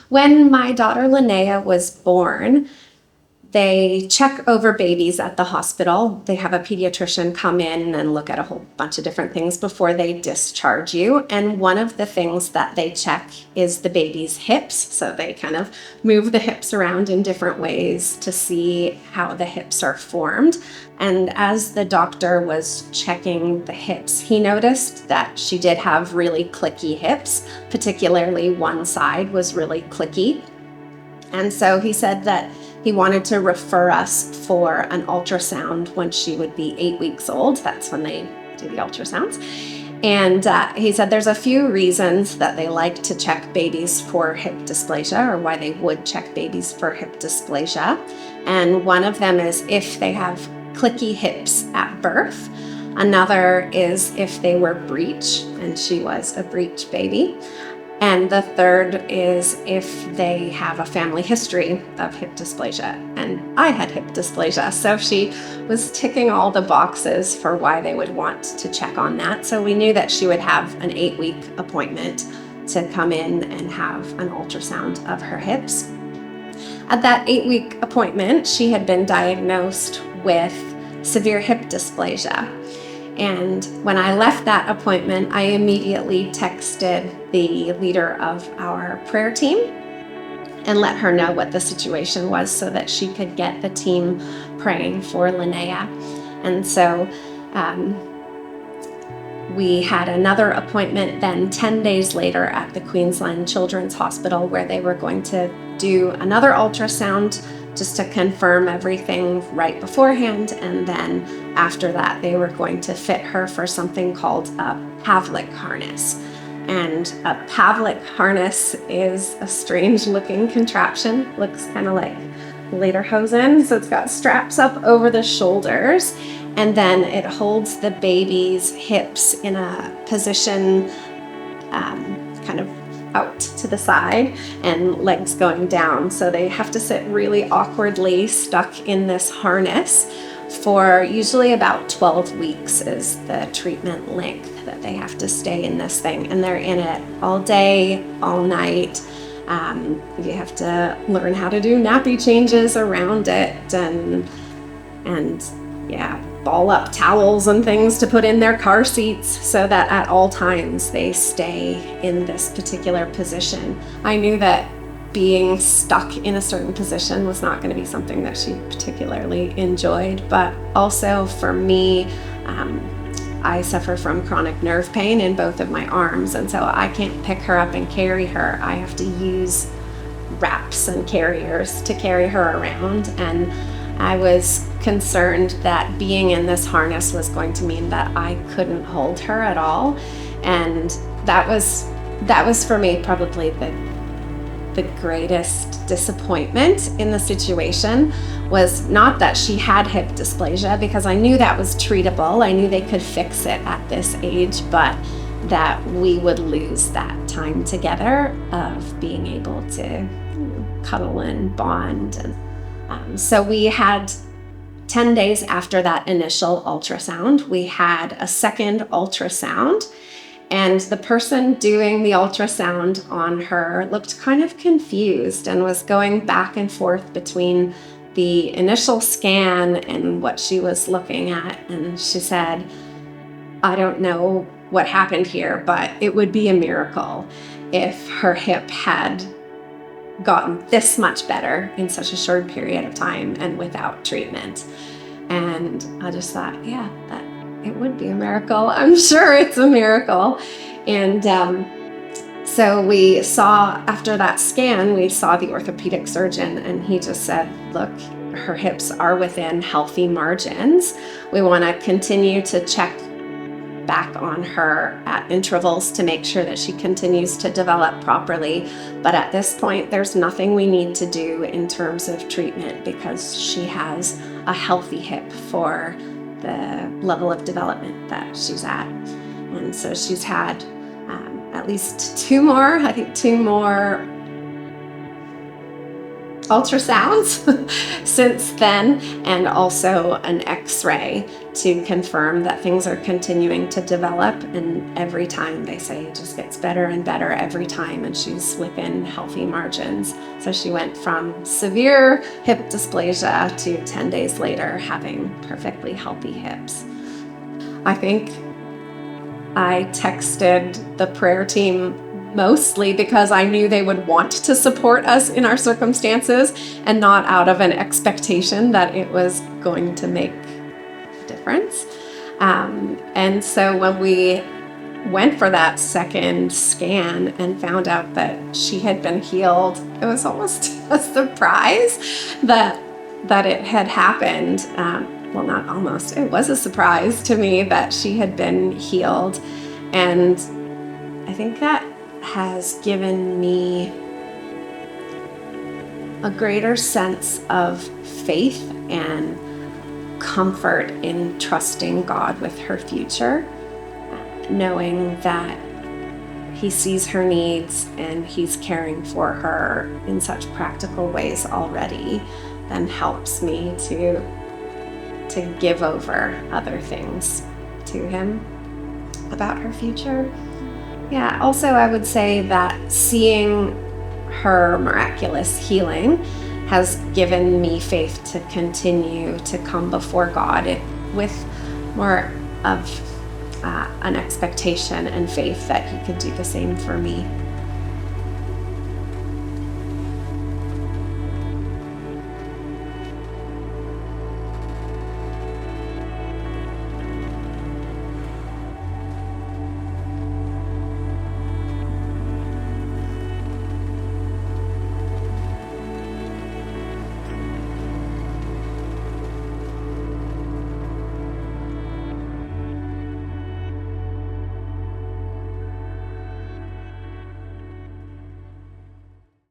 When my daughter Linnea was born, they check over babies at the hospital. They have a pediatrician come in and look at a whole bunch of different things before they discharge you. And one of the things that they check is the baby's hips. So they kind of move the hips around in different ways to see how the hips are formed. And as the doctor was checking the hips, he noticed that she did have really clicky hips, particularly one side was really clicky. And so he said that he wanted to refer us for an ultrasound when she would be 8 weeks old. That's when they do the ultrasounds. And he said there's a few reasons that they like to check babies for hip dysplasia, or why they would check babies for hip dysplasia. And one of them is if they have clicky hips at birth. Another is if they were breech, and she was a breech baby. And the third is if they have a family history of hip dysplasia. And I had hip dysplasia, so she was ticking all the boxes for why they would want to check on that. So we knew that she would have an 8-week appointment to come in and have an ultrasound of her hips. At that 8-week appointment, she had been diagnosed with severe hip dysplasia. And when I left that appointment, I immediately texted the leader of our prayer team and let her know what the situation was so that she could get the team praying for Linnea. And so we had another appointment then 10 days later at the Queensland Children's Hospital, where they were going to do another ultrasound just to confirm everything right beforehand. And then after that, they were going to fit her for something called a Pavlik harness. And a Pavlik harness is a strange looking contraption. Looks kind of like lederhosen. So it's got straps up over the shoulders, and then it holds the baby's hips in a position kind of out to the side and legs going down. So they have to sit really awkwardly stuck in this harness for usually about 12 weeks is the treatment length that they have to stay in this thing. And they're in it all day, all night. You have to learn how to do nappy changes around it and ball up towels and things to put in their car seats so that at all times they stay in this particular position. I knew that being stuck in a certain position was not going to be something that she particularly enjoyed, but also for me, I suffer from chronic nerve pain in both of my arms, and so I can't pick her up and carry her. I have to use wraps and carriers to carry her around, and I was concerned that being in this harness was going to mean that I couldn't hold her at all. And that was for me probably the greatest disappointment in the situation, was not that she had hip dysplasia, because I knew that was treatable. I knew they could fix it at this age, but that we would lose that time together of being able to cuddle and bond. And so we had 10 days after that initial ultrasound, we had a second ultrasound, and the person doing the ultrasound on her looked kind of confused and was going back and forth between the initial scan and what she was looking at. And she said, "I don't know what happened here, but it would be a miracle if her hip had gotten this much better in such a short period of time and without treatment." And I just thought, yeah, that it would be a miracle. I'm sure it's a miracle. And so we saw, after that scan, we saw the orthopedic surgeon, and he just said, "Look, her hips are within healthy margins. We want to continue to check back on her at intervals to make sure that she continues to develop properly. But at this point, there's nothing we need to do in terms of treatment because she has a healthy hip for the level of development that she's at." And so she's had at least two more ultrasounds since then, and also an x-ray to confirm that things are continuing to develop. And every time they say it just gets better and better every time, and she's within healthy margins. So she went from severe hip dysplasia to 10 days later having perfectly healthy hips. I think I texted the prayer team mostly because I knew they would want to support us in our circumstances, and not out of an expectation that it was going to make a difference. And so when we went for that second scan and found out that she had been healed, it was almost a surprise that it had happened. Well, not almost. It was a surprise to me that she had been healed. And I think that has given me a greater sense of faith and comfort in trusting God with her future, knowing that He sees her needs and He's caring for her in such practical ways already, then helps me to give over other things to Him about her future. Yeah, also I would say that seeing her miraculous healing has given me faith to continue to come before God with more of an expectation and faith that He could do the same for me.